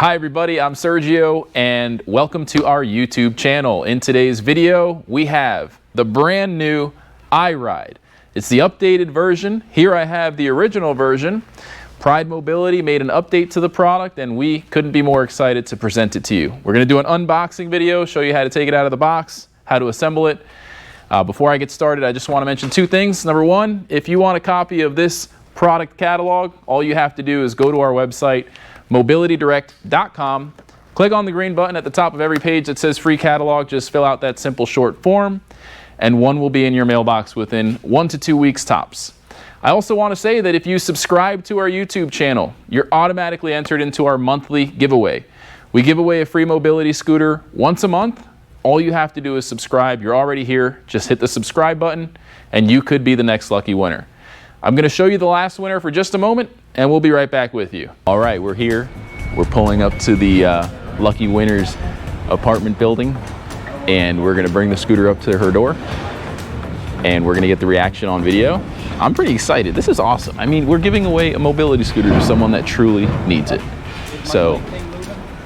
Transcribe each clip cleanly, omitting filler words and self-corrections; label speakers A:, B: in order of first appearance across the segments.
A: Hi everybody, I'm Sergio and welcome to our YouTube channel. In today's video, we have the brand new iRide. It's the updated version. Here I have the original version. Pride Mobility made an update to the product and we couldn't be more excited to present it to you. We're going to do an unboxing video, show you how to take it out of the box, how to assemble it. Before I get started, I just want to mention two things. Number one, if you want a copy of this product catalog, all you have to do is go to our website, mobilitydirect.com. Click on the green button at the top of every page that says free catalog. Just fill out that simple short form and one will be in your mailbox within 1 to 2 weeks tops. I also want to say that if you subscribe to our YouTube channel, you're automatically entered into our monthly giveaway. We give away a free mobility scooter once a month. All you have to do is subscribe. You're already here. Just hit the subscribe button and you could be the next lucky winner. I'm going to show you the last winner for just a moment and we'll be right back with you. All right, we're here. We're pulling up to the lucky winner's apartment building and we're going to bring the scooter up to her door and we're going to get the reaction on video. I'm pretty excited. This is awesome. I mean, we're giving away a mobility scooter to someone that truly needs it. So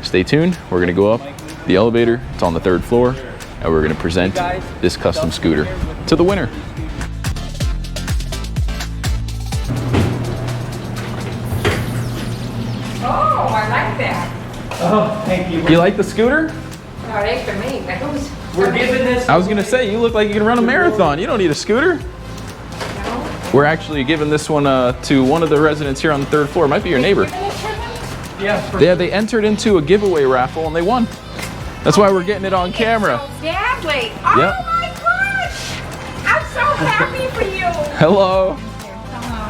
A: stay tuned. We're going to go up the elevator. It's on the 3rd floor and we're going to present this custom scooter to the winner.
B: Oh, I like that.
C: Oh, thank you.
A: You like the scooter?
B: No, it ain't for me. But who's?
C: We're giving this.
A: I was going to say, you look like you can run a marathon. You don't need a scooter.
B: No.
A: We're actually giving this one to one of the residents here on the 3rd floor. It might be your neighbor.
C: Yeah.
A: Yeah, they entered into a giveaway raffle and they won. That's why we're getting it on camera.
B: So badly. Oh
A: Yep.
B: my gosh! I'm so happy for you.
A: Hello.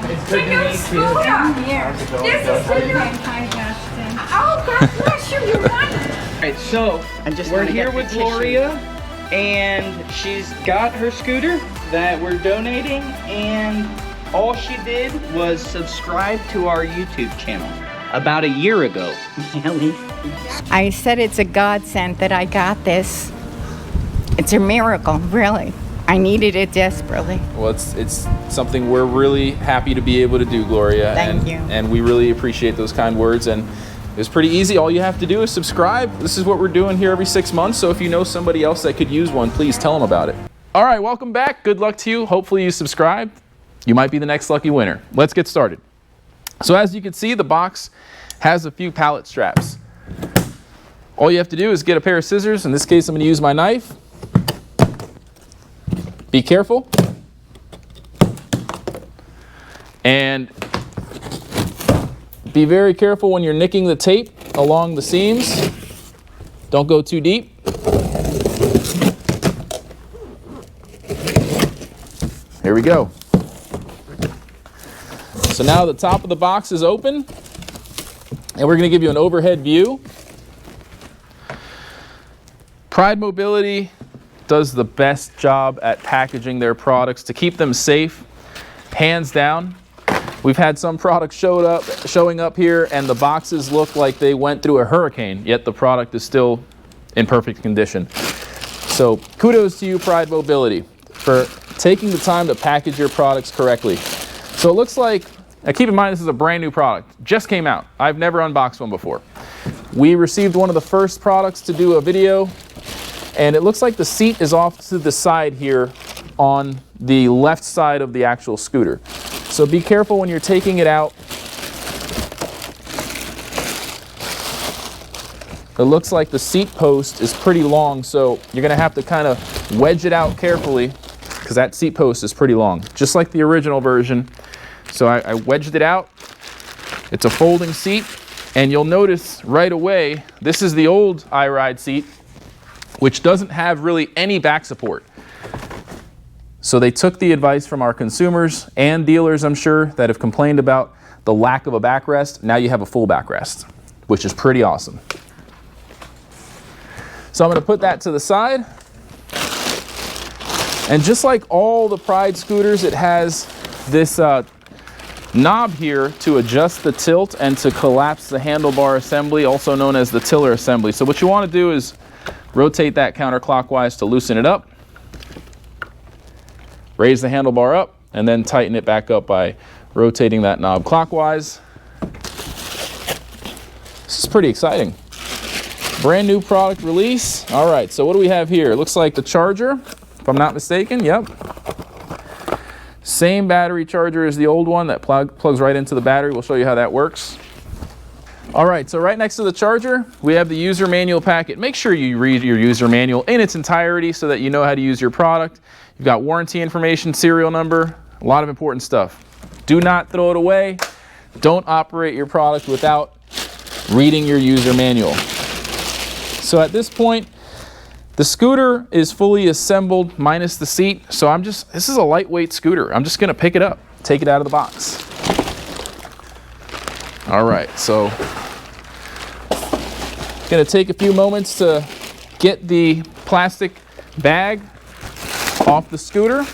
C: It's good to
B: New
C: meet you.
B: scooter. This is for you. Oh, God bless you. You won.
C: Alright, so we're here with Gloria, and she's got her scooter that we're donating, and all she did was subscribe to our YouTube channel about a year ago.
D: I said it's a godsend that I got this. It's a miracle, really. I needed it desperately.
A: Well, it's something we're really happy to be able to do, Gloria.
D: Thank you.
A: And we really appreciate those kind words. And it's pretty easy. All you have to do is subscribe. This is what we're doing here every 6 months. So if you know somebody else that could use one, please tell them about it. All right, welcome back. Good luck to you. Hopefully you subscribed. You might be the next lucky winner. Let's get started. So as you can see, the box has a few pallet straps. All you have to do is get a pair of scissors. In this case, I'm going to use my knife. Be careful. And be very careful when you're nicking the tape along the seams. Don't go too deep. Here we go. So now the top of the box is open and we're going to give you an overhead view. Pride Mobility does the best job at packaging their products to keep them safe, hands down. We've had some products showing up here and the boxes look like they went through a hurricane, yet the product is still in perfect condition. So kudos to you, Pride Mobility, for taking the time to package your products correctly. So it looks like, now keep in mind this is a brand new product, just came out. I've never unboxed one before. We received one of the first products to do a video. And it looks like the seat is off to the side here on the left side of the actual scooter. So be careful when you're taking it out. It looks like the seat post is pretty long, so you're going to have to kind of wedge it out carefully because that seat post is pretty long, just like the original version. So I wedged it out. It's a folding seat, and you'll notice right away, this is the old iRide seat, which doesn't have really any back support. So they took the advice from our consumers and dealers, I'm sure, that have complained about the lack of a backrest. Now you have a full backrest, which is pretty awesome. So I'm going to put that to the side. And just like all the Pride scooters, it has this knob here to adjust the tilt and to collapse the handlebar assembly, also known as the tiller assembly. So what you want to do is rotate that counterclockwise to loosen it up. Raise the handlebar up and then tighten it back up by rotating that knob clockwise. This is pretty exciting. Brand new product release. All right, so what do we have here? It looks like the charger, if I'm not mistaken. Yep. Same battery charger as the old one that plugs right into the battery. We'll show you how that works. All right, so right next to the charger, we have the user manual packet. Make sure you read your user manual in its entirety so that you know how to use your product. You've got warranty information, serial number, a lot of important stuff. Do not throw it away. Don't operate your product without reading your user manual. So at this point, the scooter is fully assembled minus the seat. So this is a lightweight scooter. I'm just gonna pick it up, take it out of the box. All right, so gonna take a few moments to get the plastic bag off the scooter.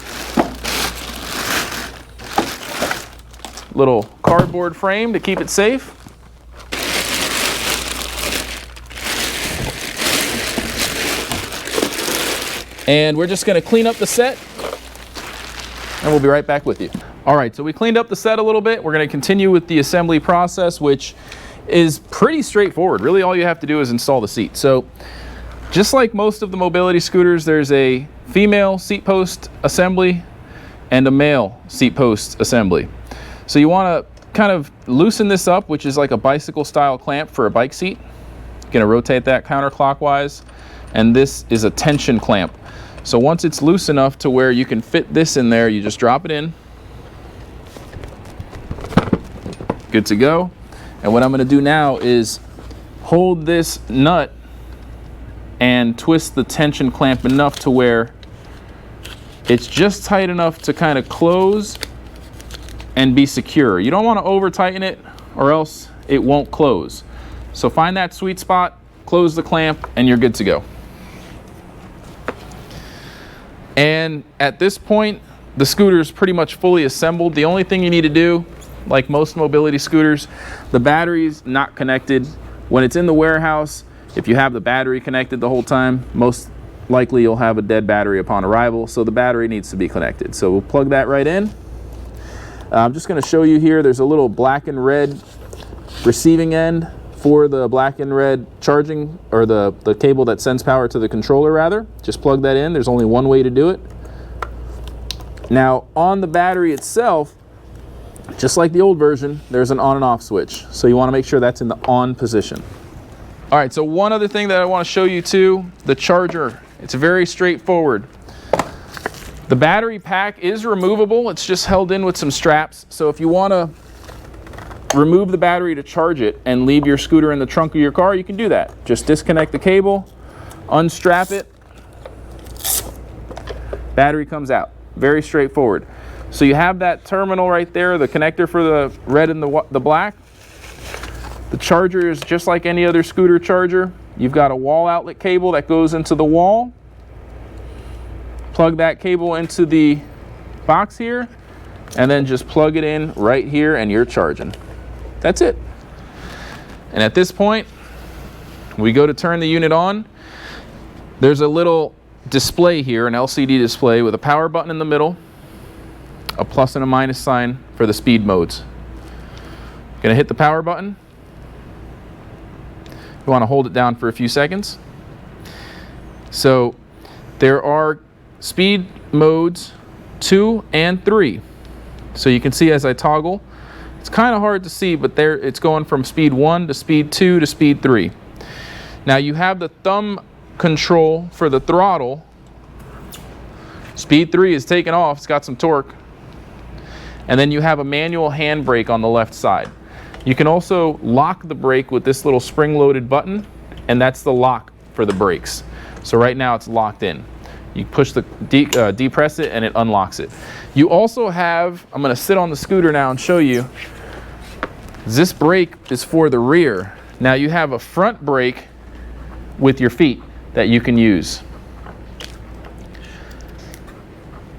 A: Little cardboard frame to keep it safe. And we're just gonna clean up the set and we'll be right back with you. All right, so we cleaned up the set a little bit. We're gonna continue with the assembly process, which is pretty straightforward. Really all you have to do is install the seat. So just like most of the mobility scooters, there's a female seat post assembly and a male seat post assembly. So you wanna kind of loosen this up, which is like a bicycle style clamp for a bike seat. You're gonna rotate that counterclockwise, and this is a tension clamp. So once it's loose enough to where you can fit this in there, you just drop it in. Good to go. And what I'm gonna do now is hold this nut and twist the tension clamp enough to where it's just tight enough to kind of close and be secure. You don't wanna over tighten it or else it won't close. So find that sweet spot, close the clamp, and you're good to go. And at this point, the scooter is pretty much fully assembled. The only thing you need to do, like most mobility scooters, the battery's not connected. When it's in the warehouse, if you have the battery connected the whole time, most likely you'll have a dead battery upon arrival, so the battery needs to be connected. So we'll plug that right in. I'm just gonna show you here, there's a little black and red receiving end for the black and red charging, or the cable that sends power to the controller rather. Just plug that in. There's only one way to do it. Now on the battery itself, just like the old version, there's an on and off switch. So you want to make sure that's in the on position. All right, so one other thing that I want to show you too, the charger. It's very straightforward. The battery pack is removable. It's just held in with some straps. So if you want to remove the battery to charge it and leave your scooter in the trunk of your car, you can do that. Just disconnect the cable, unstrap it, battery comes out. Very straightforward. So you have that terminal right there, the connector for the red and the black. The charger is just like any other scooter charger. You've got a wall outlet cable that goes into the wall. Plug that cable into the box here, and then just plug it in right here and you're charging. That's it. And at this point, we go to turn the unit on. There's a little display here, an LCD display with a power button in the middle, a plus and a minus sign for the speed modes. Gonna hit the power button. You wanna hold it down for a few seconds. So there are speed modes 2 and 3. So you can see as I toggle, it's kind of hard to see, but there it's going from speed 1 to speed 2 to speed 3. Now you have the thumb control for the throttle. Speed 3 is taken off, it's got some torque. And then you have a manual handbrake on the left side. You can also lock the brake with this little spring-loaded button, and that's the lock for the brakes. So right now it's locked in. You push the depress it and it unlocks it. You also have, I'm gonna sit on the scooter now and show you, this brake is for the rear. Now you have a front brake with your feet that you can use.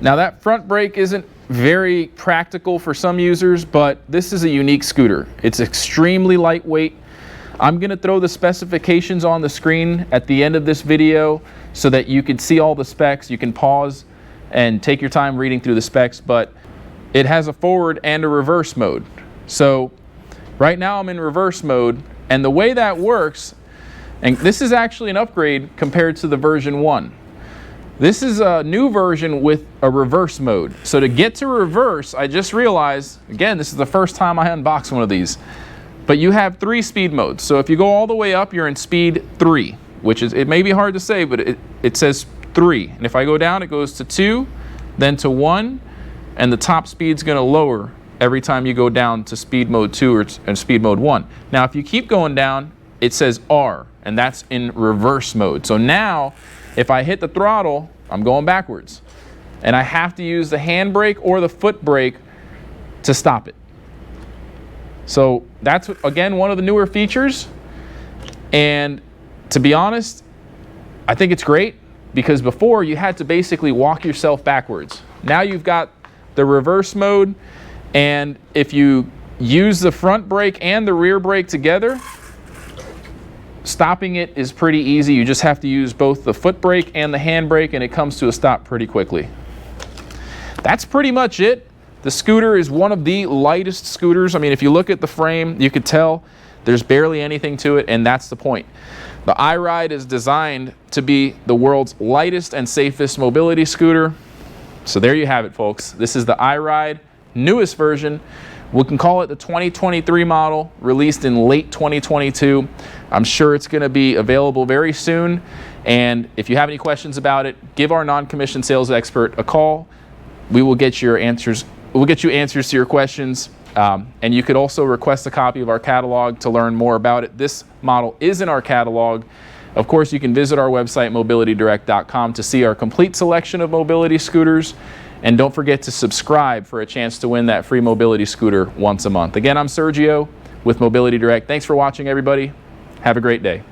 A: Now that front brake isn't very practical for some users, but this is a unique scooter. It's extremely lightweight. I'm gonna throw the specifications on the screen at the end of this video so that you can see all the specs. You can pause and take your time reading through the specs, but it has a forward and a reverse mode. So Right now I'm in reverse mode, and the way that works, and this is actually an upgrade compared to the version 1. This is a new version with a reverse mode. So to get to reverse, I just realized, again, this is the first time I unbox one of these, but you have 3 speed modes. So if you go all the way up, you're in speed 3, which is, it may be hard to say, but it says 3. And if I go down, it goes to 2, then to 1, and the top speed's gonna lower every time you go down to speed mode 2 or speed mode 1. Now, if you keep going down, it says R, and that's in reverse mode. So now, if I hit the throttle, I'm going backwards. And I have to use the handbrake or the foot brake to stop it. So that's, again, one of the newer features. And to be honest, I think it's great, because before you had to basically walk yourself backwards. Now you've got the reverse mode, and if you use the front brake and the rear brake together, stopping it is pretty easy. You just have to use both the foot brake and the hand brake, and it comes to a stop pretty quickly. That's pretty much it. The scooter is one of the lightest scooters. I mean, if you look at the frame, you could tell there's barely anything to it, and that's the point. The iRide is designed to be the world's lightest and safest mobility scooter. So there you have it, folks. This is the iRide, newest version. We can call it the 2023 model, released in late 2022. I'm sure it's going to be available very soon. And if you have any questions about it, give our non-commissioned sales expert a call. We will get your answers. We'll get you answers to your questions. And you could also request a copy of our catalog to learn more about it. This model is in our catalog. Of course, you can visit our website, mobilitydirect.com, to see our complete selection of mobility scooters. And don't forget to subscribe for a chance to win that free mobility scooter once a month. Again, I'm Sergio with Mobility Direct. Thanks for watching, everybody. Have a great day.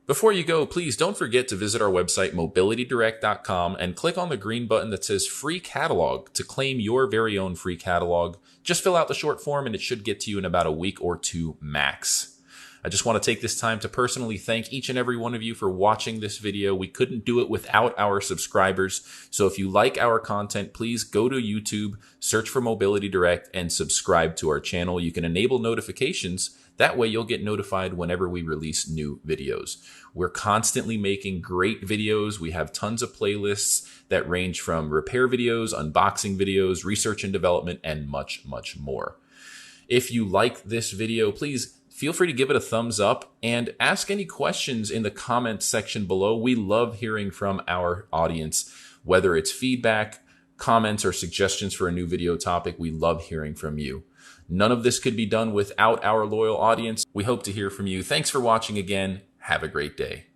E: Before you go, please don't forget to visit our website, mobilitydirect.com, and click on the green button that says Free Catalog to claim your very own free catalog. Just fill out the short form and it should get to you in about a week or 2 max. I just want to take this time to personally thank each and every one of you for watching this video. We couldn't do it without our subscribers. So if you like our content, please go to YouTube, search for Mobility Direct, and subscribe to our channel. You can enable notifications. That way you'll get notified whenever we release new videos. We're constantly making great videos. We have tons of playlists that range from repair videos, unboxing videos, research and development, and much, much more. If you like this video, please feel free to give it a thumbs up and ask any questions in the comments section below. We love hearing from our audience, whether it's feedback, comments, or suggestions for a new video topic. We love hearing from you. None of this could be done without our loyal audience. We hope to hear from you. Thanks for watching again. Have a great day.